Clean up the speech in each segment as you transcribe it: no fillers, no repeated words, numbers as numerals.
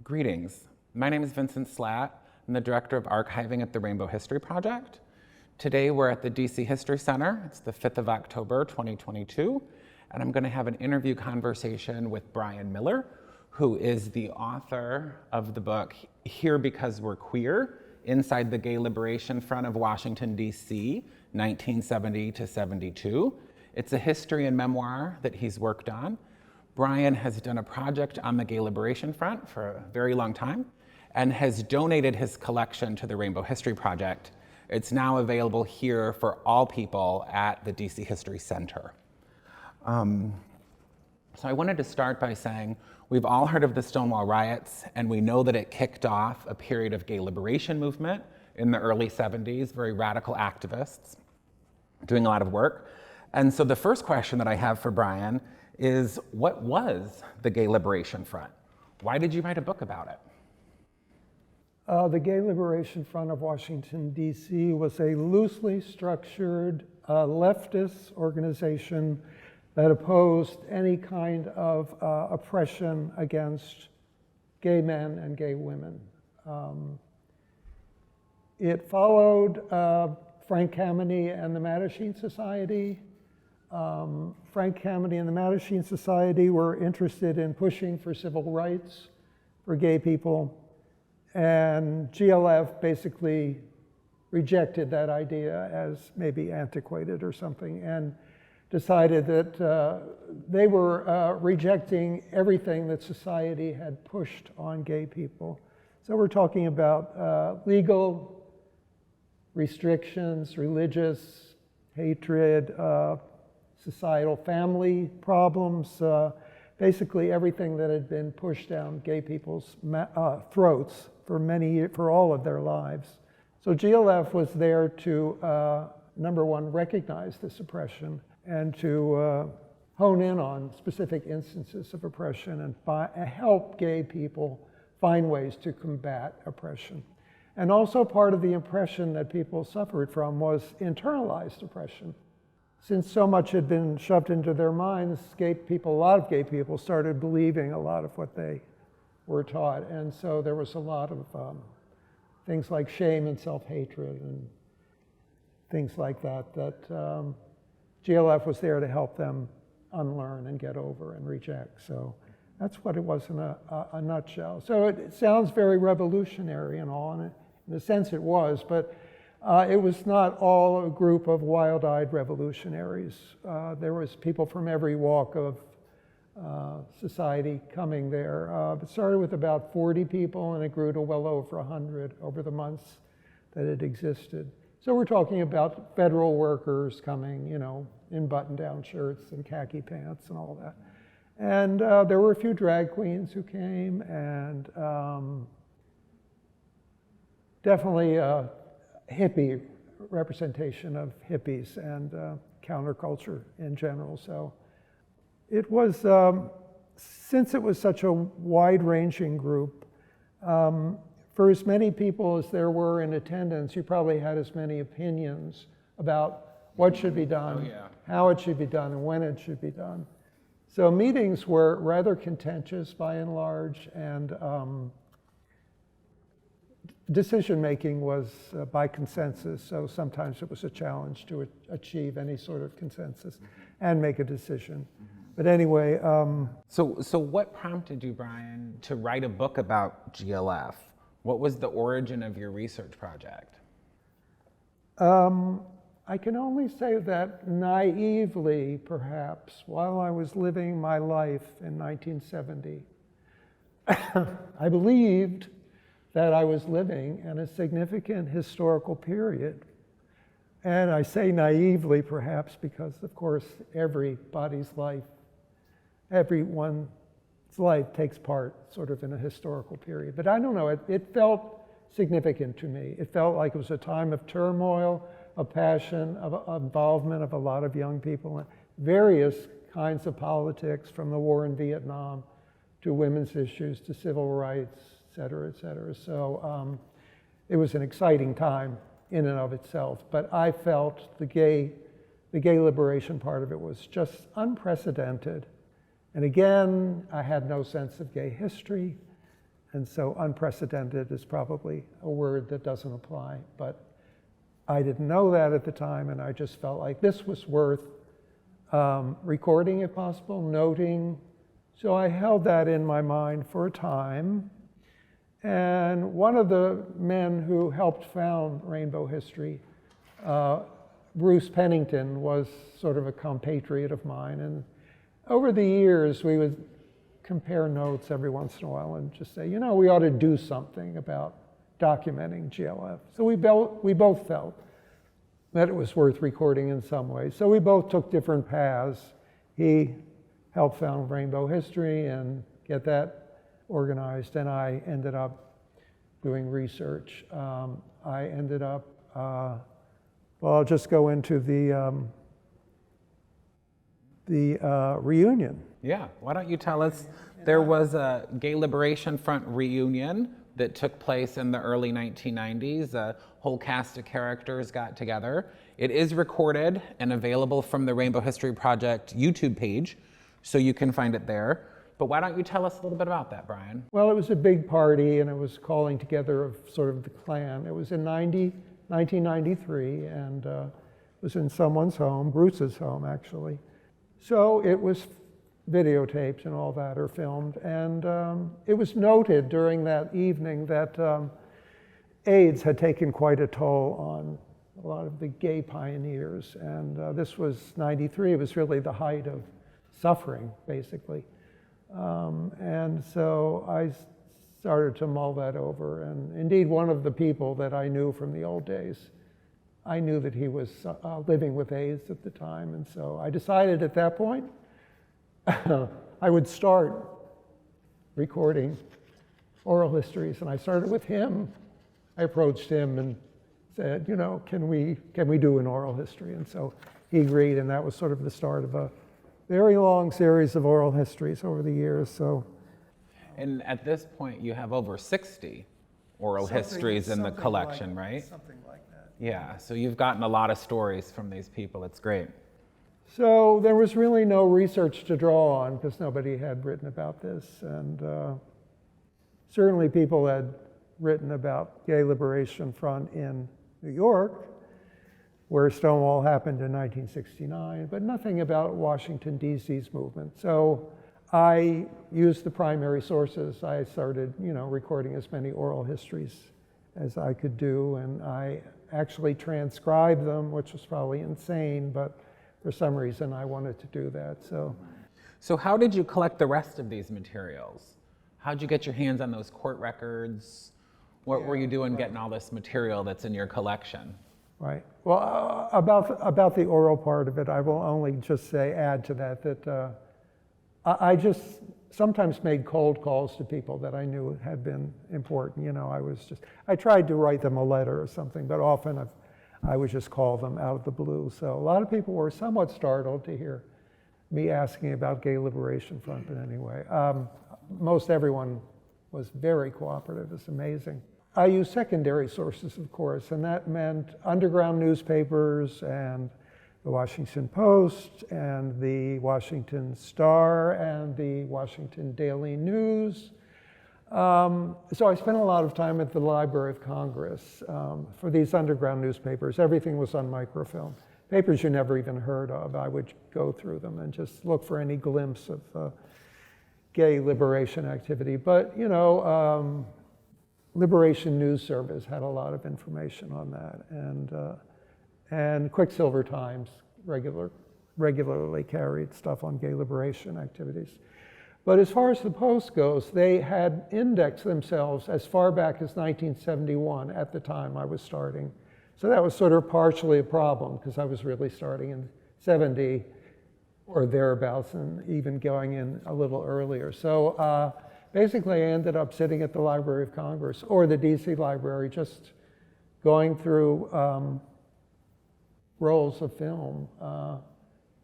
Greetings. My name is Vincent Slatt. I'm the director of archiving at the Rainbow History Project. Today we're at the DC History Center. It's the 5th of October, 2022, and I'm going to have an interview conversation with Brian Miller, who is the author of the book Here Because We're Queer, Inside the Gay Liberation Front of Washington, D.C., 1970 to 72. It's a history and memoir that he's worked on. Brian has done a project on the Gay Liberation Front for a very long time and has donated his collection to the Rainbow History Project. It's now available here for all people at the DC History Center. So I wanted to start by saying we've all heard of the Stonewall riots, and we know that it kicked off a period of gay liberation movement in the early 70s, very radical activists doing a lot of work. And so the first question that I have for Brian is, what was the Gay Liberation Front? Why did you write a book about it? The Gay Liberation Front of Washington, D.C. was a loosely structured leftist organization that opposed any kind of oppression against gay men and gay women. It followed Frank Kameny and the Mattachine Society. Frank Kameny and the Mattachine Society were interested in pushing for civil rights for gay people, and GLF basically rejected that idea as maybe antiquated or something, and decided that they were rejecting everything that society had pushed on gay people. So we're talking about legal restrictions, religious hatred, societal family problems, basically everything that had been pushed down gay people's throats for all of their lives. So GLF was there to, number one, recognize this oppression and to hone in on specific instances of oppression and help gay people find ways to combat oppression. And also part of the oppression that people suffered from was internalized oppression. Since so much had been shoved into their minds, a lot of gay people started believing a lot of what they were taught. And so there was a lot of things like shame and self-hatred and things like that, GLF was there to help them unlearn and get over and reject. So that's what it was in a nutshell. So it sounds very revolutionary and all, and in a sense it was, but it was not all a group of wild-eyed revolutionaries. There was people from every walk of society coming there. It started with about 40 people, and it grew to well over 100 over the months that it existed. So we're talking about federal workers coming, in button-down shirts and khaki pants and all that. And there were a few drag queens who came, and definitely a hippie representation of hippies and counterculture in general. So it was, since it was such a wide-ranging group, for as many people as there were in attendance, you probably had as many opinions about what should be done, how it should be done, and when it should be done. So meetings were rather contentious by and large, and decision-making was by consensus, so sometimes it was a challenge to achieve any sort of consensus and make a decision. But anyway. So what prompted you, Brian, to write a book about GLF? What was the origin of your research project? I can only say that naively, perhaps, while I was living my life in 1970, I believed that I was living in a significant historical period. And I say naively, perhaps, because, of course, everybody's life, everyone's life takes part sort of in a historical period. But I don't know, it felt significant to me. It felt like it was a time of turmoil, of passion, of involvement of a lot of young people in various kinds of politics, from the war in Vietnam to women's issues to civil rights, et cetera, et cetera. So it was an exciting time in and of itself. But I felt the gay liberation part of it was just unprecedented. And again, I had no sense of gay history. And so unprecedented is probably a word that doesn't apply, but I didn't know that at the time, and I just felt like this was worth recording if possible, noting. So I held that in my mind for a time. And one of the men who helped found Rainbow History, Bruce Pennington, was sort of a compatriot of mine. And over the years, we would compare notes every once in a while and just say, you know, we ought to do something about documenting GLF. So we both felt that it was worth recording in some way. So we both took different paths. He helped found Rainbow History and get that organized, and I ended up doing research. I ended up, well, I'll just go into the reunion. Yeah, why don't you tell us, there was a Gay Liberation Front reunion that took place in the early 1990s. A whole cast of characters got together. It is recorded and available from the Rainbow History Project YouTube page, so you can find it there. But why don't you tell us a little bit about that, Brian? Well, it was a big party, and it was calling together of sort of the clan. It was in 1993, and it was in someone's home, Bruce's home, actually. So it was videotaped and all that are filmed, and it was noted during that evening that AIDS had taken quite a toll on a lot of the gay pioneers, and this was 93. It was really the height of suffering, basically. And so I started to mull that over, and indeed one of the people that I knew from the old days, I knew that he was living with AIDS at the time, and so I decided at that point I would start recording oral histories, and I started with him. I approached him and said, you know, can we do an oral history? And so he agreed, and that was sort of the start of a very long series of oral histories over the years. So, and at this point, you have over 60 oral histories in the collection, right? Something like that. Yeah, so you've gotten a lot of stories from these people. It's great. So there was really no research to draw on because nobody had written about this. And certainly people had written about Gay Liberation Front in New York, where Stonewall happened in 1969, but nothing about Washington, D.C.'s movement. So I used the primary sources. I started, recording as many oral histories as I could do, and I actually transcribed them, which was probably insane, but for some reason I wanted to do that. So how did you collect the rest of these materials? How'd you get your hands on those court records? What were you doing getting all this material that's in your collection? Right. Well, about the oral part of it, I will only just add to that I just sometimes made cold calls to people that I knew had been important. I tried to write them a letter or something, but often I would just call them out of the blue. So a lot of people were somewhat startled to hear me asking about Gay Liberation Front, but anyway, most everyone was very cooperative. It's amazing. I used secondary sources, of course, and that meant underground newspapers and the Washington Post and the Washington Star and the Washington Daily News. So I spent a lot of time at the Library of Congress for these underground newspapers. Everything was on microfilm. Papers you never even heard of, I would go through them and just look for any glimpse of gay liberation activity. But, Liberation News Service had a lot of information on that, and Quicksilver Times regularly carried stuff on gay liberation activities. But as far as the Post goes, they had indexed themselves as far back as 1971 at the time I was starting. So that was sort of partially a problem because I was really starting in 70 or thereabouts and even going in a little earlier. So basically I ended up sitting at the Library of Congress or the DC Library just going through rolls of film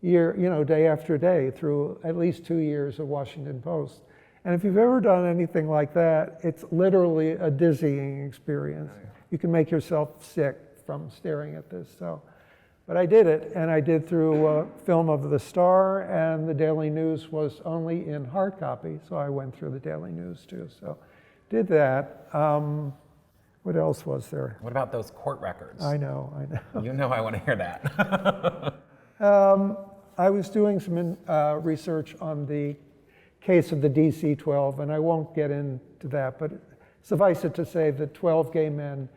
day after day through at least 2 years of Washington Post. And if you've ever done anything like that, it's literally a dizzying experience. You can make yourself sick from staring at this. But I did it, and I did through film of the Star, and the Daily News was only in hard copy, so I went through the Daily News too. So did that. What else was there? What about those court records? I know. You know I want to hear that. I was doing some research on the case of the DC-12, and I won't get into that, but suffice it to say that 12 gay men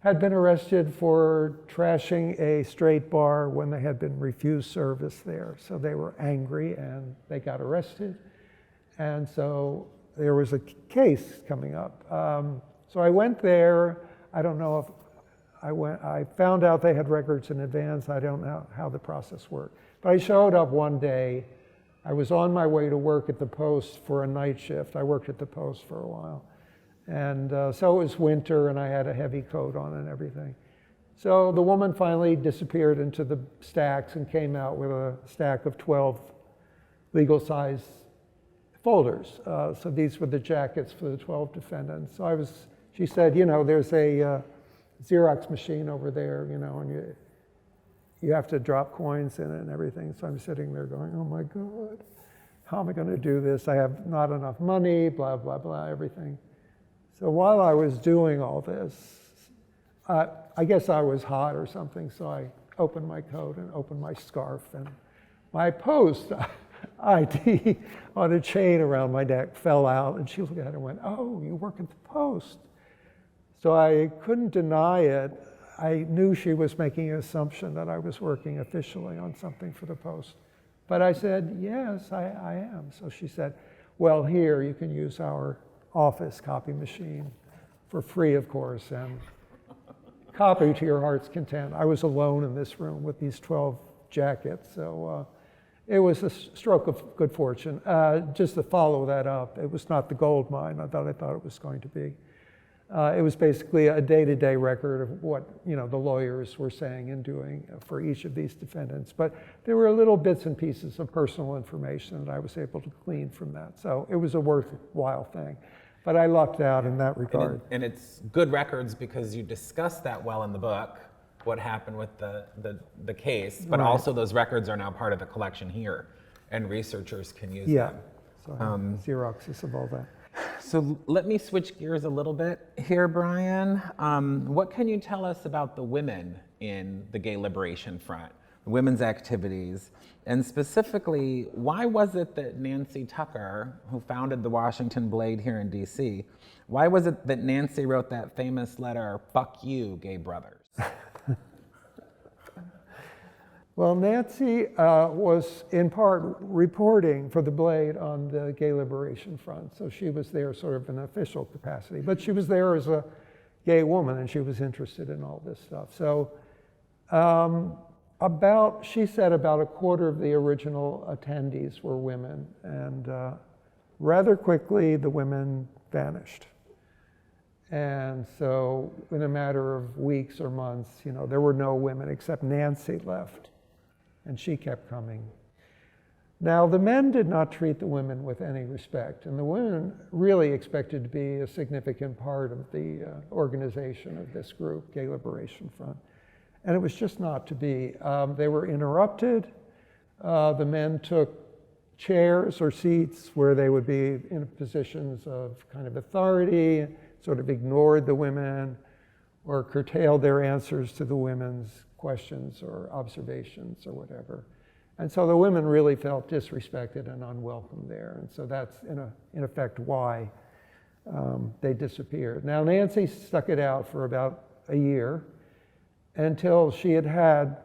had been arrested for trashing a straight bar when they had been refused service there. So they were angry and they got arrested. And so there was a case coming up. So I went there. I don't know if I found out they had records in advance. I don't know how the process worked. But I showed up one day. I was on my way to work at the Post for a night shift. I worked at the Post for a while. And so it was winter and I had a heavy coat on and everything. So the woman finally disappeared into the stacks and came out with a stack of 12 legal size folders. So these were the jackets for the 12 defendants. So she said, you know, there's a Xerox machine over there, you know, and you have to drop coins in it and everything. So I'm sitting there going, oh my God, how am I going to do this? I have not enough money, blah, blah, blah, everything. So while I was doing all this, I guess I was hot or something, so I opened my coat and opened my scarf, and my Post ID on a chain around my neck fell out, and she looked at it and went, oh, you work at the Post. So I couldn't deny it. I knew she was making an assumption that I was working officially on something for the Post. But I said, yes, I am. So she said, well, here, you can use our office copy machine for free, of course, and copy to your heart's content. I was alone in this room with these 12 jackets, so it was a stroke of good fortune. Just to follow that up, it was not the gold mine I thought it was going to be. It was basically a day-to-day record of what, you know, the lawyers were saying and doing for each of these defendants. But there were little bits and pieces of personal information that I was able to glean from that. So it was a worthwhile thing. But I lucked out in that regard. And it's good records because you discuss that well in the book, what happened with the case, but also those records are now part of the collection here, and researchers can use them. So I have Xeroxes of all that. So let me switch gears a little bit here, Brian. What can you tell us about the women in the Gay Liberation Front, women's activities, and specifically, why was it that Nancy Tucker, who founded the Washington Blade here in DC, why was it that Nancy wrote that famous letter, "Fuck you, gay brothers"? Well, Nancy was in part reporting for the Blade on the Gay Liberation Front, so she was there sort of in an official capacity, but she was there as a gay woman and she was interested in all this stuff. So she said about a quarter of the original attendees were women, and rather quickly the women vanished. And so in a matter of weeks or months, you know, there were no women except Nancy left. And she kept coming. Now, the men did not treat the women with any respect, and the women really expected to be a significant part of the organization of this group, Gay Liberation Front. And it was just not to be. They were interrupted. The men took chairs or seats where they would be in positions of kind of authority, sort of ignored the women, or curtailed their answers to the women's questions or observations or whatever. And so the women really felt disrespected and unwelcome there. And so that's in effect why they disappeared. Now Nancy stuck it out for about a year until she had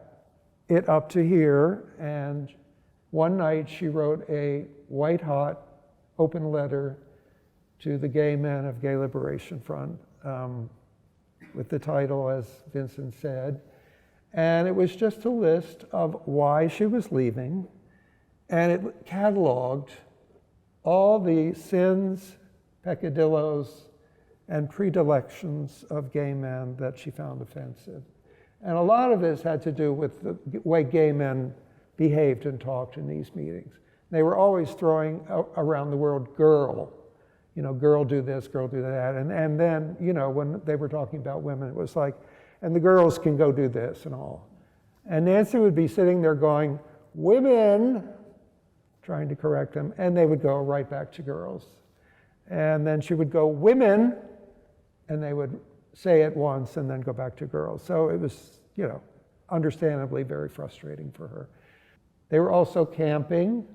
it up to here. And one night she wrote a white hot open letter to the gay men of Gay Liberation Front with the title, as Vincent said. And it was just a list of why she was leaving, and it cataloged all the sins, peccadillos, and predilections of gay men that she found offensive. And a lot of this had to do with the way gay men behaved and talked in these meetings. They were always throwing around the word girl, you know, girl do this, girl do that. And then, you know, when they were talking about women, it was like, and the girls can go do this and all. And Nancy would be sitting there going, women, trying to correct them, and they would go right back to girls. And then she would go, women, and they would say it once and then go back to girls. So it was, you know, understandably very frustrating for her. They were also camping,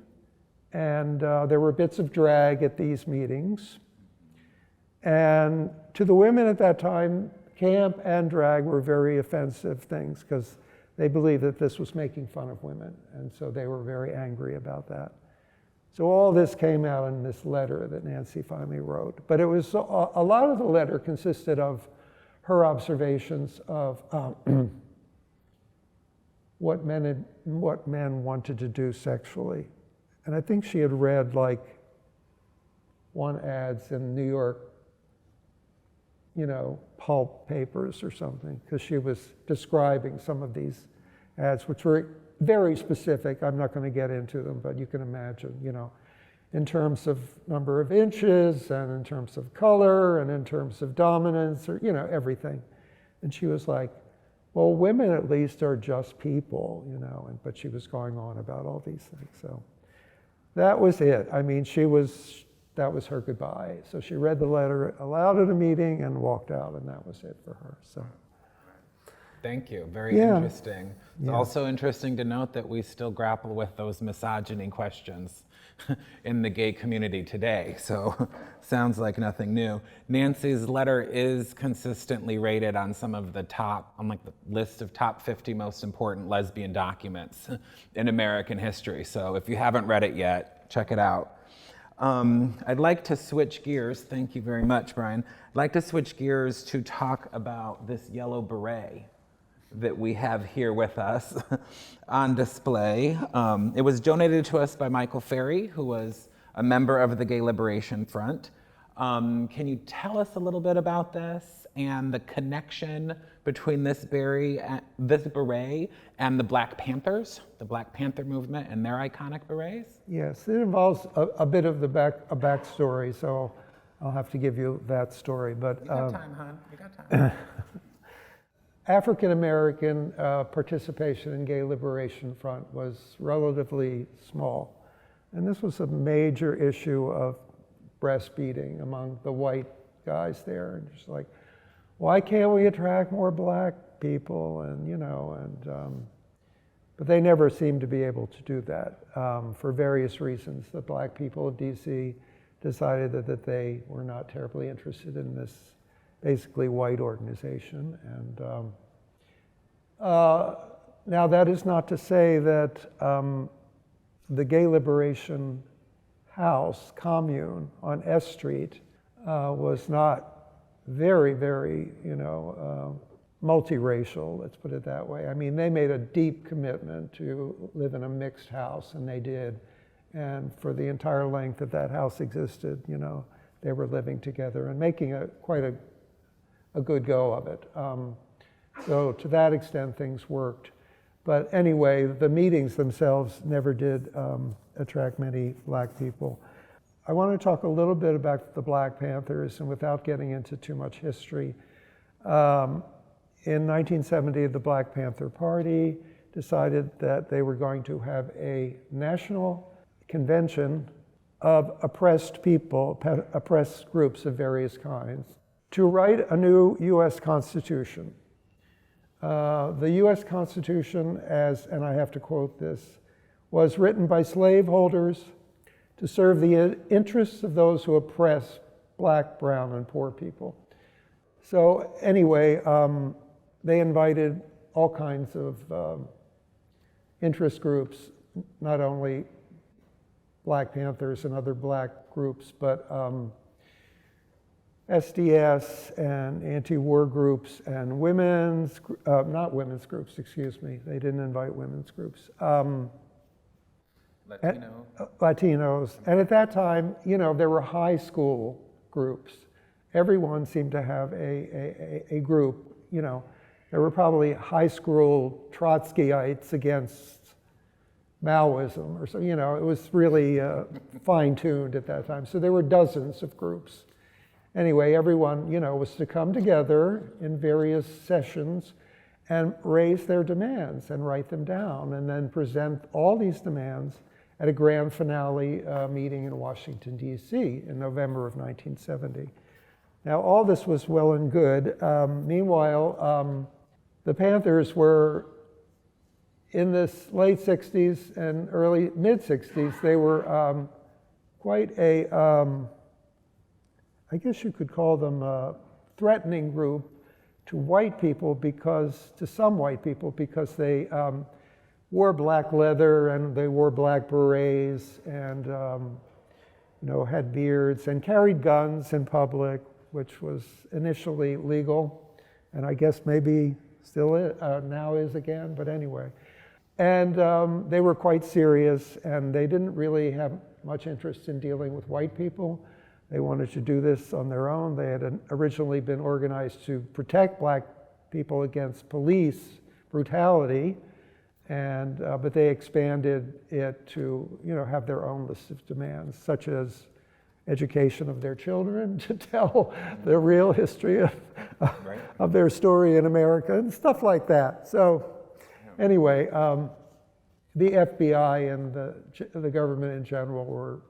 and there were bits of drag at these meetings. And to the women at that time, camp and drag were very offensive things because they believed that this was making fun of women. And so they were very angry about that. So all this came out in this letter that Nancy finally wrote. But it was, a lot of the letter consisted of her observations of what men wanted to do sexually. And I think she had read like one ads in New York, you know, pulp papers or something, because she was describing some of these ads, which were very specific. I'm not going to get into them, but you can imagine, you know, in terms of number of inches and in terms of color and in terms of dominance, or, you know, everything. And she was like, well, women at least are just people, you know, but she was going on about all these things. So that was it. I mean, that was her goodbye. So she read the letter aloud at a meeting and walked out, and that was it for her. So. Thank you. Very interesting. It's also interesting to note that we still grapple with those misogyny questions in the gay community today. So sounds like nothing new. Nancy's letter is consistently rated on some of the top, on like the list of top 50 most important lesbian documents in American history. So if you haven't read it yet, check it out. I'd like to switch gears. Thank you very much, Brian. I'd like to switch gears to talk about this yellow beret that we have here with us on display. It was donated to us by Michael Ferry, who was a member of the Gay Liberation Front. Can you tell us a little bit about this and the connection between this beret and the Black Panthers, the Black Panther movement and their iconic berets? Yes, it involves a bit of a backstory, so I'll have to give you that story. But you got time, hon. You got time. African American participation in Gay Liberation Front was relatively small. And this was a major issue of breastfeeding among the white guys there. And just like, why can't we attract more black people? And, you know, but they never seemed to be able to do that for various reasons. The black people of DC decided that they were not terribly interested in this basically white organization. And now that is not to say that the Gay Liberation House, commune on S Street was not very, very, you know, multiracial, let's put it that way. I mean, they made a deep commitment to live in a mixed house, and they did. And for the entire length that that house existed, you know, they were living together and making quite a good go of it. So to that extent, things worked. But anyway, the meetings themselves never did attract many black people. I want to talk a little bit about the Black Panthers, and without getting into too much history. In 1970, the Black Panther Party decided that they were going to have a national convention of oppressed people, oppressed groups of various kinds, to write a new US Constitution. The US Constitution, and I have to quote this, was written by slaveholders to serve the interests of those who oppress black, brown, and poor people. So anyway, they invited all kinds of interest groups, not only Black Panthers and other black groups, but SDS and anti-war groups and not women's groups, excuse me. They didn't invite women's groups. Latinos. And at that time, you know, there were high school groups. Everyone seemed to have a group, you know. There were probably high school Trotskyites against Maoism, or so, you know, it was really fine-tuned at that time. So there were dozens of groups. Anyway, everyone, you know, was to come together in various sessions and raise their demands and write them down and then present all these demands at a grand finale meeting in Washington, D.C. in November of 1970. Now, all this was well and good. Meanwhile, the Panthers were in the late 60s and early mid-60s. They were quite a, I guess you could call them a threatening group to white people to some white people, because they wore black leather and they wore black berets and had beards and carried guns in public, which was initially legal, and I guess maybe still now is again, but anyway. And they were quite serious, and they didn't really have much interest in dealing with white people. They wanted to do this on their own. They had originally been organized to protect black people against police brutality, and but they expanded it to have their own list of demands, such as education of their children, to tell the real history of their story in America and stuff like that. So anyway, the FBI and the government in general were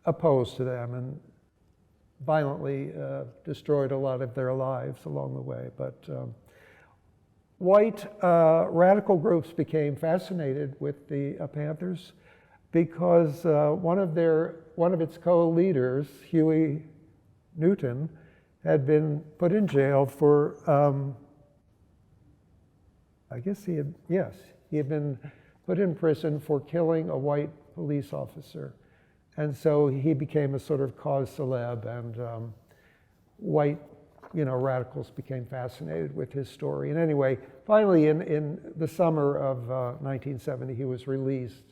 opposed to them and violently destroyed a lot of their lives along the way. But white radical groups became fascinated with the Panthers because one of its co-leaders, Huey Newton, had been put in jail for, I guess he had been put in prison for killing a white police officer. And so he became a sort of cause célèbre, and white radicals became fascinated with his story. And anyway, finally in the summer of 1970, he was released.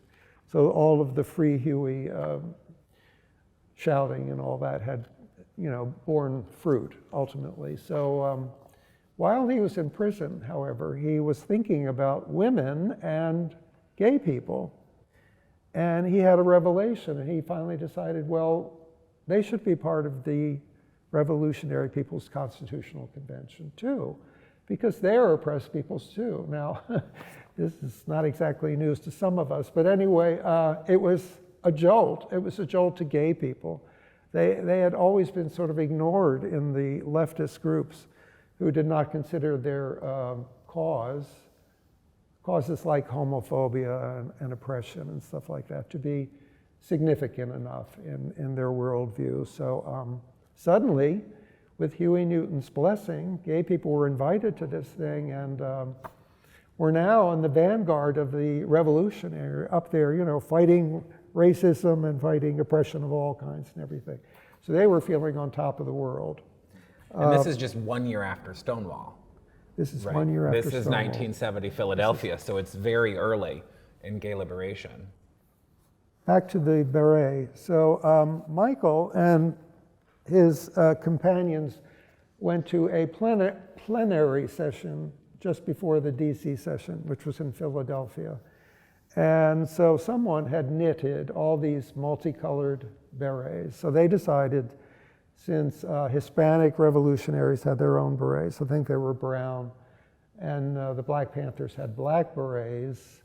So all of the Free Huey shouting and all that had, borne fruit ultimately. So while he was in prison, however, he was thinking about women and gay people. And he had a revelation, and he finally decided, well, they should be part of the Revolutionary People's Constitutional Convention too, because they're oppressed peoples too. Now, this is not exactly news to some of us, but anyway, it was a jolt. It was a jolt to gay people. They had always been sort of ignored in the leftist groups who did not consider their causes like homophobia and oppression and stuff like that to be significant enough in their worldview. So suddenly, with Huey Newton's blessing, gay people were invited to this thing, and we're now in the vanguard of the revolution, up there, fighting racism and fighting oppression of all kinds and everything. So they were feeling on top of the world. And this is just 1 year after Stonewall. This is 1 year after This is Stonewall. 1970 Philadelphia, so it's very early in gay liberation. Back to the beret. So Michael and his companions went to a plenary session just before the DC session, which was in Philadelphia. And so someone had knitted all these multicolored berets. So they decided, since Hispanic revolutionaries had their own berets, I think they were brown, and the Black Panthers had black berets,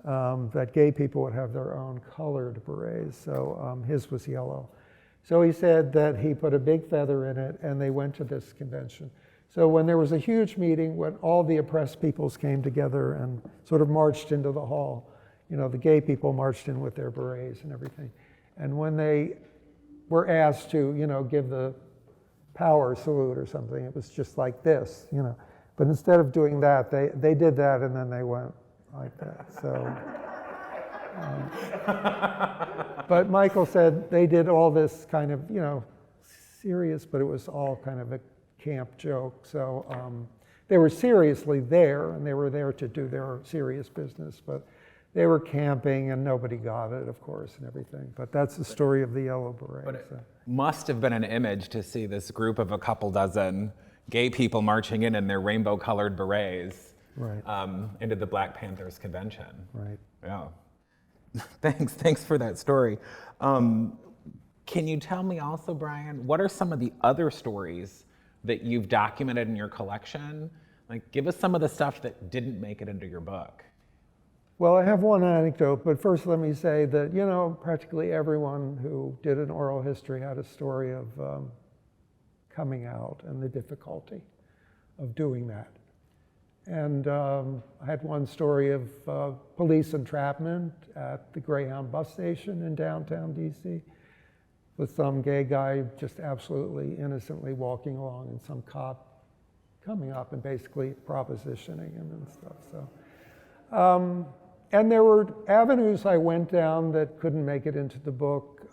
that gay people would have their own colored berets. So his was yellow. So he said that he put a big feather in it, and they went to this convention. So when there was a huge meeting, when all the oppressed peoples came together and sort of marched into the hall, the gay people marched in with their berets and everything. And when they were asked to, give the power salute or something, it was just like this, But instead of doing that, they did that, and then they went like that. So, but Michael said they did all this kind of, serious, but it was all kind of a camp joke. So they were seriously there, and they were there to do their serious business, but they were camping, and nobody got it, of course, and everything. But that's the story of the yellow beret. But it must have been an image to see this group of a couple dozen gay people marching in their rainbow-colored berets, right, into the Black Panthers convention. Right. Yeah. Thanks for that story. Can you tell me also, Brian, what are some of the other stories that you've documented in your collection? Like, give us some of the stuff that didn't make it into your book. Well, I have one anecdote, but first let me say that, you know, practically everyone who did an oral history had a story of coming out and the difficulty of doing that. And I had one story of police entrapment at the Greyhound bus station in downtown DC, with some gay guy just absolutely innocently walking along and some cop coming up and basically propositioning him and stuff. So, and there were avenues I went down that couldn't make it into the book.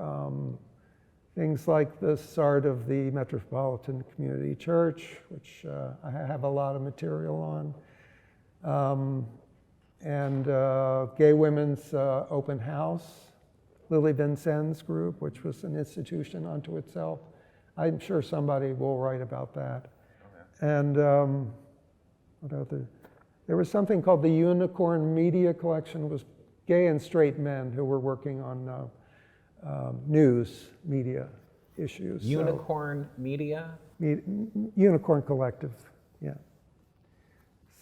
Things like the start of the Metropolitan Community Church, which I have a lot of material on, and Gay Women's Open House, Lily Vincennes group, which was an institution unto itself. I'm sure somebody will write about that. Okay. And what other? There was something called the Unicorn Media Collection. It was gay and straight men who were working on news media issues. Unicorn Media? Unicorn Collective, yeah.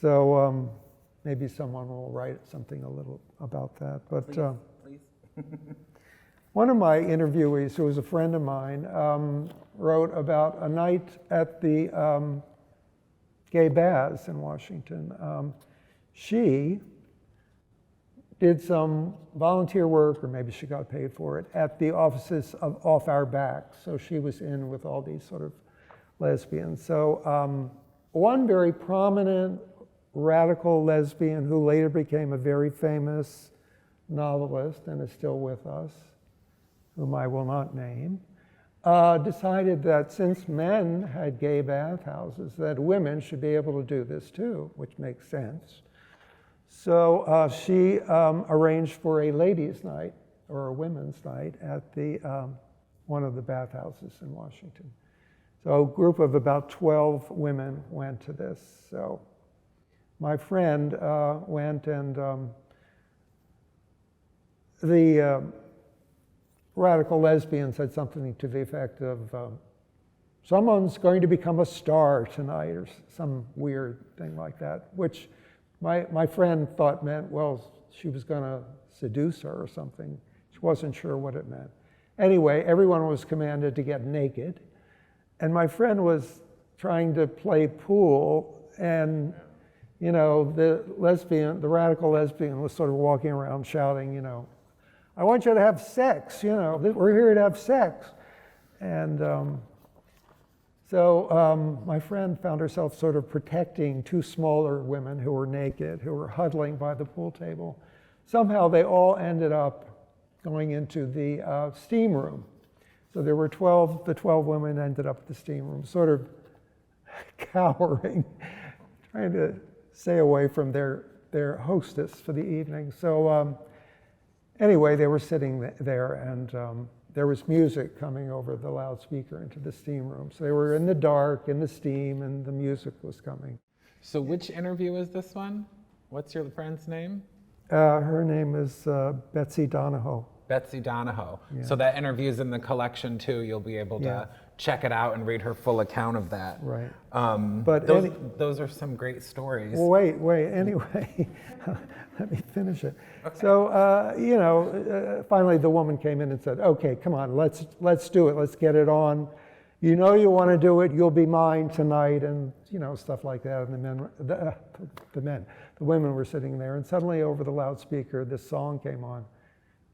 So maybe someone will write something a little about that. But please. One of my interviewees, who was a friend of mine, wrote about a night at the gay baths in Washington. She did some volunteer work, or maybe she got paid for it, at the offices of Off Our Backs. So she was in with all these sort of lesbians. So one very prominent radical lesbian who later became a very famous novelist and is still with us, whom I will not name, decided that since men had gay bathhouses, that women should be able to do this too, which makes sense. So she arranged for a ladies' night or a women's night at the one of the bathhouses in Washington. So a group of about 12 women went to this. So my friend went, and the radical lesbian said something to the effect of, someone's going to become a star tonight, or some weird thing like that, which my friend thought meant, well, she was going to seduce her or something. She wasn't sure what it meant. Anyway, everyone was commanded to get naked, and my friend was trying to play pool, and you know, the radical lesbian was sort of walking around shouting, you know, I want you to have sex, you know, we're here to have sex. And so my friend found herself sort of protecting two smaller women who were naked, who were huddling by the pool table. Somehow they all ended up going into the steam room. So there were the 12 women ended up at the steam room, sort of cowering, trying to stay away from their hostess for the evening. So anyway, they were sitting there, and there was music coming over the loudspeaker into the steam room. So they were in the dark, in the steam, and the music was coming. So which interview is this one? What's your friend's name? Her name is Betsy Donahoe. Betsy Donahoe. Yeah. So that interview's in the collection too. You'll be able to check it out and read her full account of that. Right. But those are some great stories. Well, wait. Anyway, let me finish it. Okay. So, you know, finally the woman came in and said, "Okay, come on, let's do it. Let's get it on. You know you want to do it. You'll be mine tonight," and you know, stuff like that. And the women were sitting there, and suddenly over the loudspeaker, this song came on.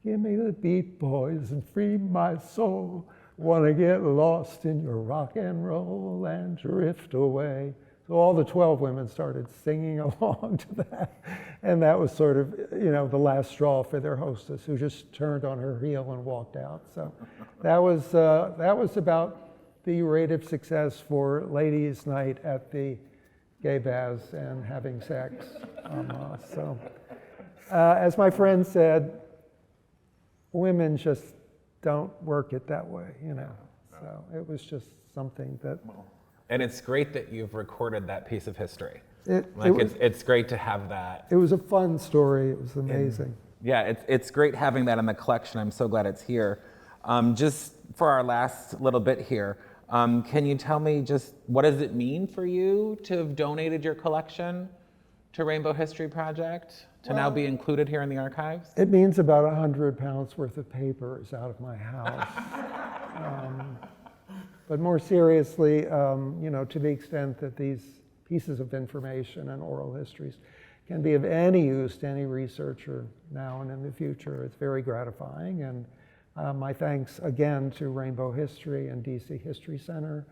Give me the beat, boys, and free my soul. Want to get lost in your rock and roll and drift away. So all the 12 women started singing along to that. And that was sort of, you know, the last straw for their hostess, who just turned on her heel and walked out. So that was about the rate of success for ladies' night at the gay baths and having sex. So as my friend said, women just don't work it that way, you know. So it was just something that. And it's great that you've recorded that piece of history. It's great to have that. It was a fun story. It was amazing. It's great having that in the collection. I'm so glad it's here. Just for our last little bit here, can you tell me just what does it mean for you to have donated your collection to Rainbow History Project? to now be included here in the archives? It means about 100 pounds worth of paper is out of my house. But more seriously, to the extent that these pieces of information and oral histories can be of any use to any researcher now and in the future, it's very gratifying. And my thanks again to Rainbow History and DC History Center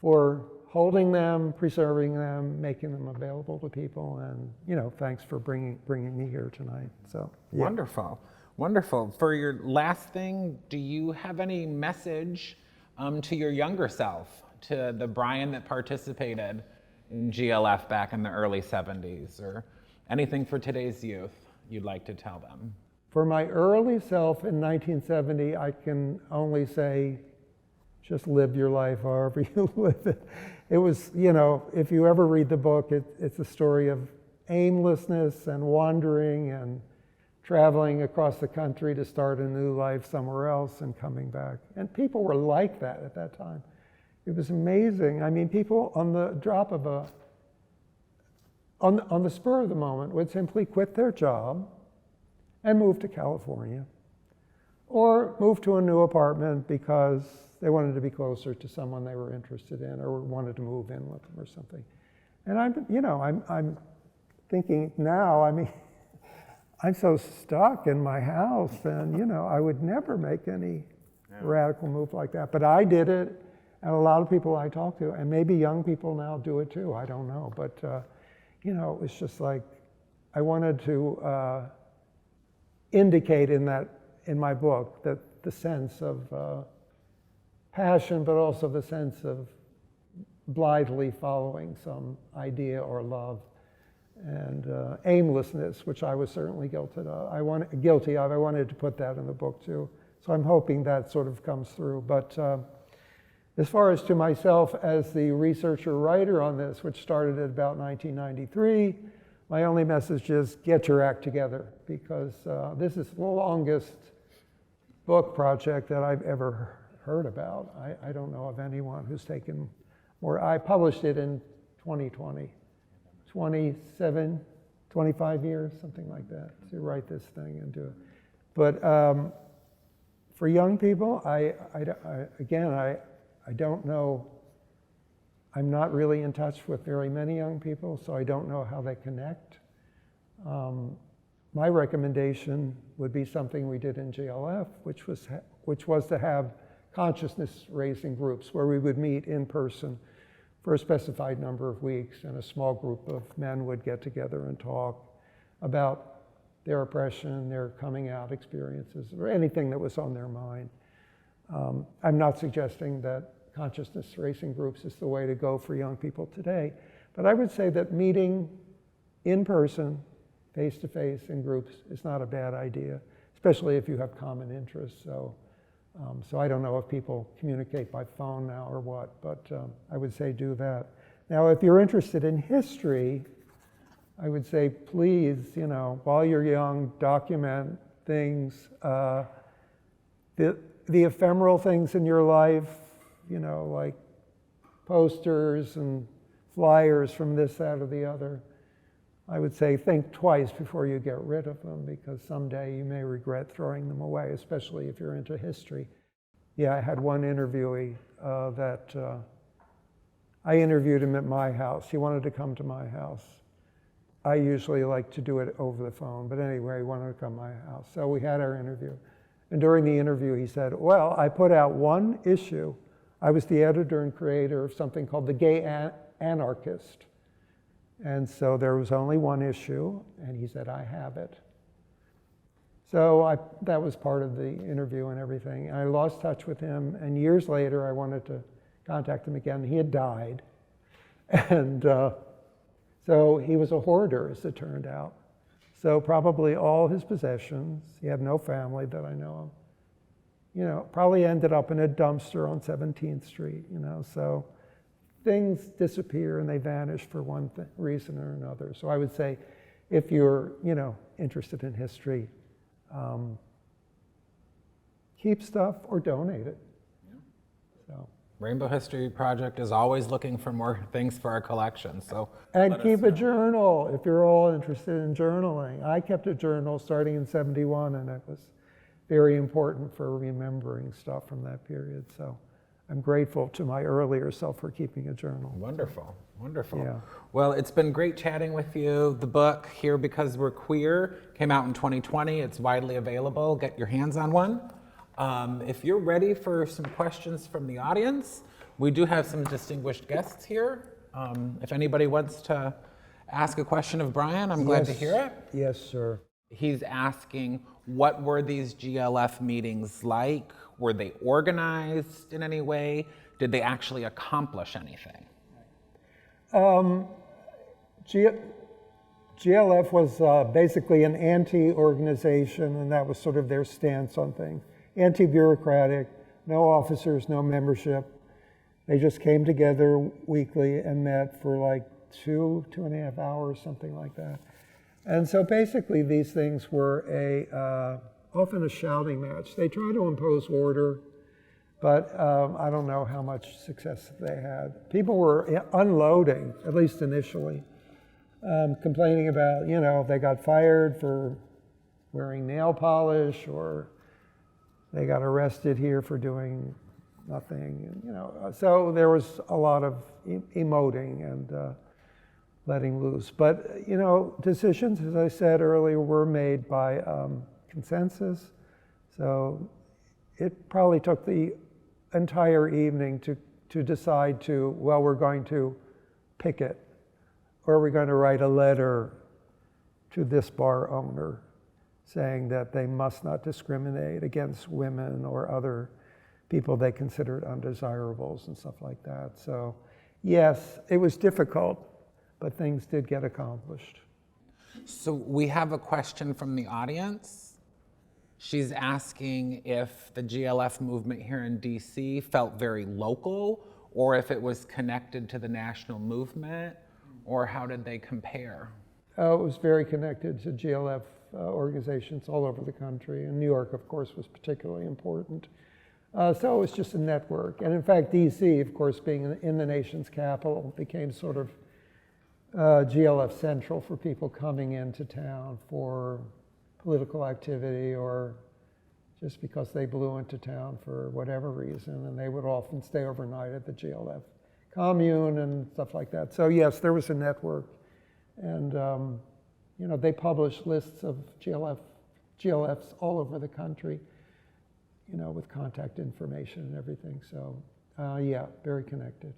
for holding them, preserving them, making them available to people, and thanks for bringing me here tonight. So yeah. Wonderful, wonderful. For your last thing, do you have any message to your younger self, to the Brian that participated in GLF back in the early 70s, or anything for today's youth you'd like to tell them? For my early self in 1970, I can only say, just live your life however you live it. It was, if you ever read the book, it's a story of aimlessness and wandering and traveling across the country to start a new life somewhere else and coming back. And people were like that at that time. It was amazing. I mean, people on the drop of on the spur of the moment would simply quit their job and move to California, or move to a new apartment because they wanted to be closer to someone they were interested in, or wanted to move in with them or something. And I'm thinking now, I mean, I'm so stuck in my house, and I would never make any radical move like that. But I did it, and a lot of people I talk to, and maybe young people now do it too, I don't know. But it was just like, I wanted to indicate in my book that the sense of passion, but also the sense of blithely following some idea or love, and aimlessness, which I was certainly guilty of. I wanted to put that in the book too. So I'm hoping that sort of comes through. But as far as to myself as the researcher writer on this, which started at about 1993, my only message is get your act together, because this is the longest book project that I've ever heard about. I don't know of anyone who's taken more. I published it in 2020, 25 years, something like that, to write this thing and do it. But for young people, I don't know. I'm not really in touch with very many young people, so I don't know how they connect. My recommendation would be something we did in GLF, which was to have consciousness-raising groups where we would meet in person for a specified number of weeks, and a small group of men would get together and talk about their oppression, their coming out experiences, or anything that was on their mind. I'm not suggesting that consciousness-raising groups is the way to go for young people today, but I would say that meeting in person, face-to-face in groups, is not a bad idea, especially if you have common interests. So I don't know if people communicate by phone now or what, but I would say do that. Now, if you're interested in history, I would say please, while you're young, document things, the ephemeral things in your life, like posters and flyers from this, that, or the other. I would say think twice before you get rid of them, because someday you may regret throwing them away, especially if you're into history. Yeah, I had one interviewee I interviewed him at my house. He wanted to come to my house. I usually like to do it over the phone, but anyway, he wanted to come to my house. So we had our interview. And during the interview, he said, well, I put out one issue. I was the editor and creator of something called The Gay Anarchist. And so there was only one issue, and he said, I have it. So that was part of the interview and everything. I lost touch with him, and years later, I wanted to contact him again. He had died. And so he was a hoarder, as it turned out. So probably all his possessions, he had no family that I know of, probably ended up in a dumpster on 17th Street, so things disappear and they vanish for one reason or another. So I would say, if you're, interested in history, keep stuff or donate it. Yeah. So. Rainbow History Project is always looking for more things for our collection, so. And let us keep a know. journal if you're all interested in journaling. I kept a journal starting in '71, and it was very important for remembering stuff from that period. So I'm grateful to my earlier self for keeping a journal. Wonderful, wonderful. Yeah. Well, it's been great chatting with you. The book, Here Because We're Queer, came out in 2020. It's widely available. Get your hands on one. If you're ready for some questions from the audience, we do have some distinguished guests here. If anybody wants to ask a question of Brian, I'm glad to hear it. Yes, sir. He's asking, what were these GLF meetings like? Were they organized in any way? Did they actually accomplish anything? GLF was basically an anti-organization, and that was sort of their stance on things. Anti-bureaucratic, no officers, no membership. They just came together weekly and met for like 2.5 hours, something like that. And so basically these things were often a shouting match. They tried to impose order, but I don't know how much success they had. People were unloading, at least initially, complaining about, they got fired for wearing nail polish, or they got arrested here for doing nothing. So there was a lot of emoting and letting loose. But, decisions, as I said earlier, were made by consensus. So it probably took the entire evening to decide we're going to picket, or we're going to write a letter to this bar owner saying that they must not discriminate against women or other people they considered undesirables and stuff like that. So yes, it was difficult, but things did get accomplished. So we have a question from the audience. She's asking if the GLF movement here in DC felt very local, or if it was connected to the national movement, or how did they compare? It was very connected to GLF organizations all over the country, and New York, of course, was particularly important. So it was just a network. And in fact, DC, of course, being in the nation's capital, became sort of GLF Central for people coming into town for political activity, or just because they blew into town for whatever reason, and they would often stay overnight at the GLF commune and stuff like that. So yes, there was a network, and they published lists of GLFs all over the country, with contact information and everything. So yeah, very connected.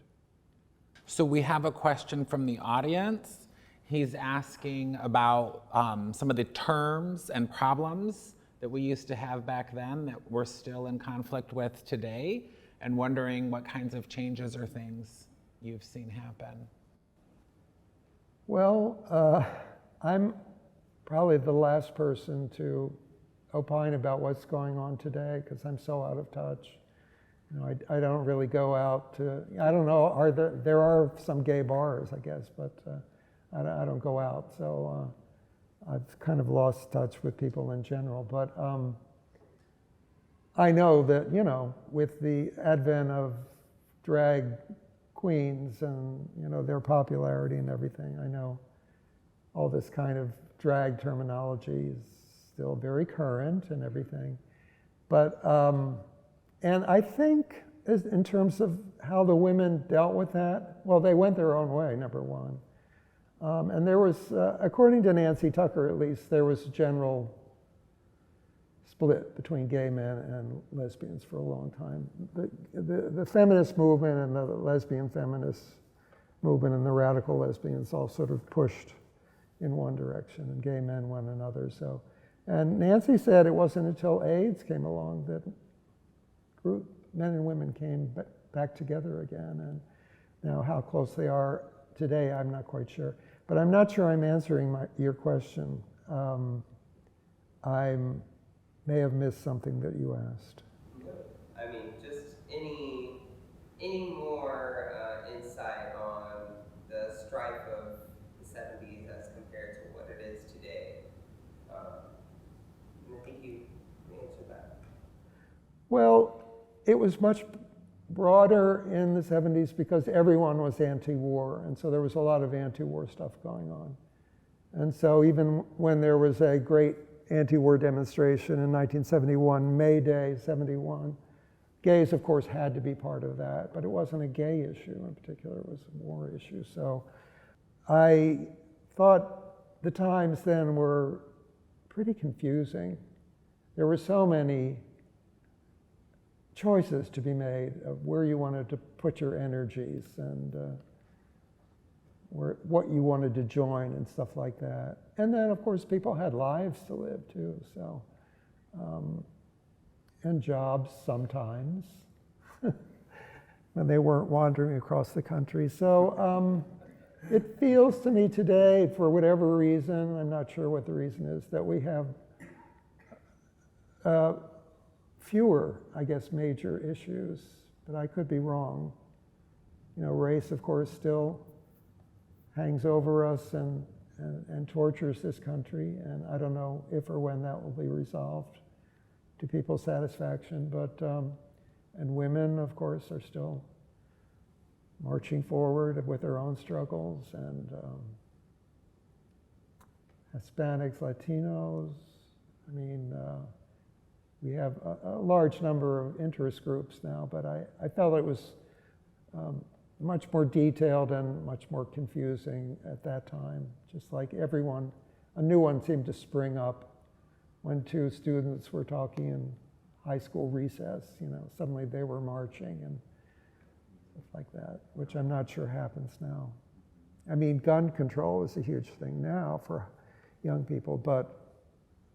So we have a question from the audience. He's asking about some of the terms and problems that we used to have back then that we're still in conflict with today, and wondering what kinds of changes or things you've seen happen. Well, I'm probably the last person to opine about what's going on today, because I'm so out of touch. I don't really go out to, I don't know, there are some gay bars, I guess, but I don't go out, so I've kind of lost touch with people in general. But I know that, with the advent of drag queens and, their popularity and everything, I know all this kind of drag terminology is still very current and everything. But, and I think in terms of how the women dealt with that, well, they went their own way, number one. And there was, according to Nancy Tucker at least, there was a general split between gay men and lesbians for a long time. The feminist movement and the lesbian feminist movement and the radical lesbians all sort of pushed in one direction, and gay men went another. So, and Nancy said it wasn't until AIDS came along that men and women came back together again. And now how close they are today, I'm not quite sure. But I'm not sure I'm answering your question. I may have missed something that you asked. I mean, just any more insight on the strife of the 70s as compared to what it is today? And I think you answered that. Well, it was much broader in the 70s because everyone was anti-war, and so there was a lot of anti-war stuff going on. And so even when there was a great anti-war demonstration in 1971, May Day 71, gays, of course, had to be part of that, but it wasn't a gay issue in particular, it was a war issue. So I thought the times then were pretty confusing. There were so many choices to be made of where you wanted to put your energies and what you wanted to join and stuff like that. And then, of course, people had lives to live too, so, and jobs sometimes, when they weren't wandering across the country. So it feels to me today, for whatever reason, I'm not sure what the reason is, that we have fewer, I guess, major issues, but I could be wrong. You know, race, of course, still hangs over us and tortures this country, and I don't know if or when that will be resolved to people's satisfaction, but, and women, of course, are still marching forward with their own struggles, and Hispanics, Latinos, I mean, we have a large number of interest groups now, but I felt it was much more detailed and much more confusing at that time. Just like everyone, a new one seemed to spring up when two students were talking in high school recess, you know, suddenly they were marching and stuff like that, which I'm not sure happens now. I mean, gun control is a huge thing now for young people, but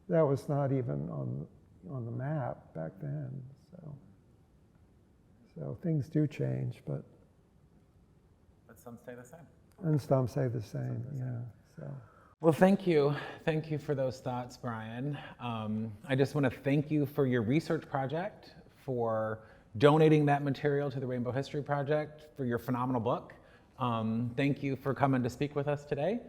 that was not even on the map back then, so things do change, but some stay the same. And some say the same, yeah. So. Well, thank you for those thoughts, Brian. I just want to thank you for your research project, for donating that material to the Rainbow History Project, for your phenomenal book. Thank you for coming to speak with us today.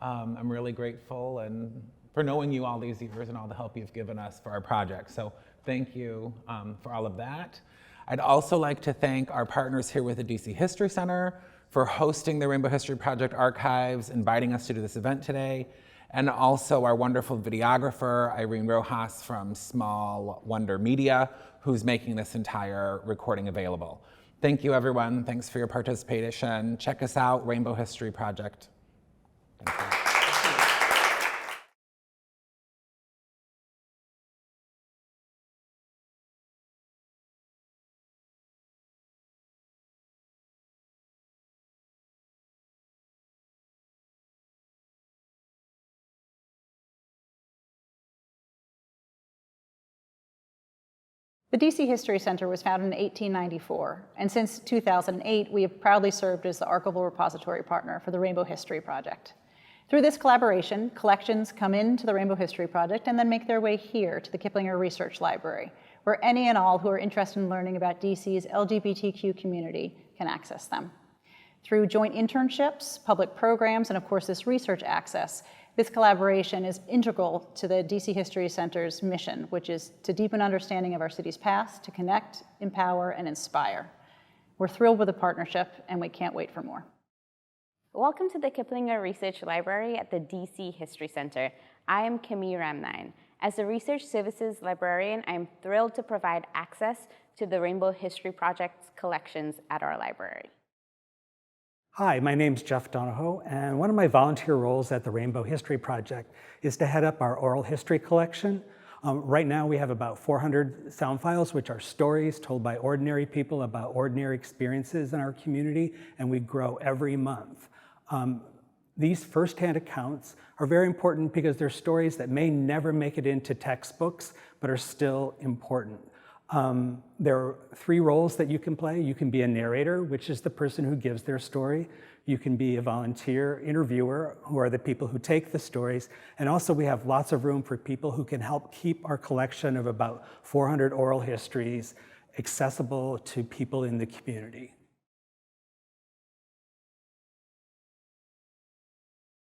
I'm really grateful and for knowing you all these years and all the help you've given us for our project. So thank you for all of that. I'd also like to thank our partners here with the DC History Center for hosting the Rainbow History Project archives, inviting us to do this event today, and also our wonderful videographer, Irene Rojas from Small Wonder Media, who's making this entire recording available. Thank you, everyone. Thanks for your participation. Check us out, Rainbow History Project. Thank you. The DC History Center was founded in 1894, and since 2008, we have proudly served as the archival repository partner for the Rainbow History Project. Through this collaboration, collections come into the Rainbow History Project and then make their way here to the Kiplinger Research Library, where any and all who are interested in learning about DC's LGBTQ community can access them. Through joint internships, public programs, and of course this research access, this collaboration is integral to the DC History Center's mission, which is to deepen understanding of our city's past, to connect, empower, and inspire. We're thrilled with the partnership, and we can't wait for more. Welcome to the Kiplinger Research Library at the DC History Center. I am Kimi Ramnine. As a research services librarian, I am thrilled to provide access to the Rainbow History Project's collections at our library. Hi, my name's Jeff Donahoe, and one of my volunteer roles at the Rainbow History Project is to head up our oral history collection. Right now we have about 400 sound files, which are stories told by ordinary people about ordinary experiences in our community, and we grow every month. These firsthand accounts are very important because they're stories that may never make it into textbooks, but are still important. There are 3 roles that you can play. You can be a narrator, which is the person who gives their story. You can be a volunteer interviewer, who are the people who take the stories. And also we have lots of room for people who can help keep our collection of about 400 oral histories accessible to people in the community.